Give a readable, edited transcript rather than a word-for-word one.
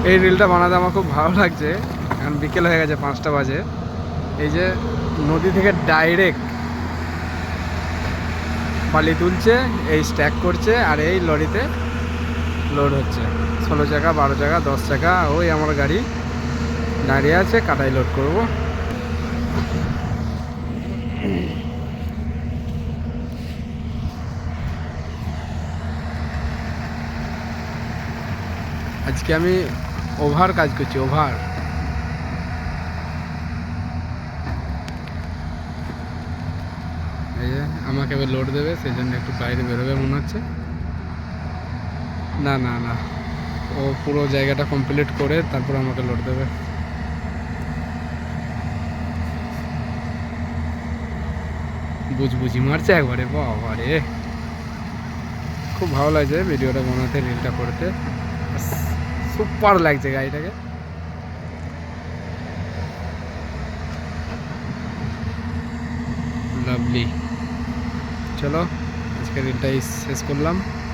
এই রিলটা বানাতে আমার খুব ভালো লাগছে। এখন বিকেল হয়ে গেছে, 5টা বাজে। এই যে নদী থেকে ডাইরেক্ট বালি তুলছে, এই স্ট্যাক করছে, আর এই লরিতে লোড হচ্ছে। 16 চাকা, 12 চাকা, 10 চাকা। ওই আমার গাড়ি দাঁড়িয়ে আছে, কাটাই লোড করব। আজকে আমি ওভার কাজ করছি, ওভার। এই যে আমাকে এবার লোড দেবে, সেই জন্য একটু বাইরে বেরোবে মনে হচ্ছে। না না না, ও পুরো জায়গাটা কমপ্লিট করে তারপর আমাকে লোড দেবে। বুঝি মারছে একবারে, বাবারে। খুব ভালো লাগছে ভিডিওটা বানাতে, রিলটা করতে। সুপার লাগছে গাড়িটাকে। লাভলি। চলো, আজকে রিলটাই শেষ করলাম।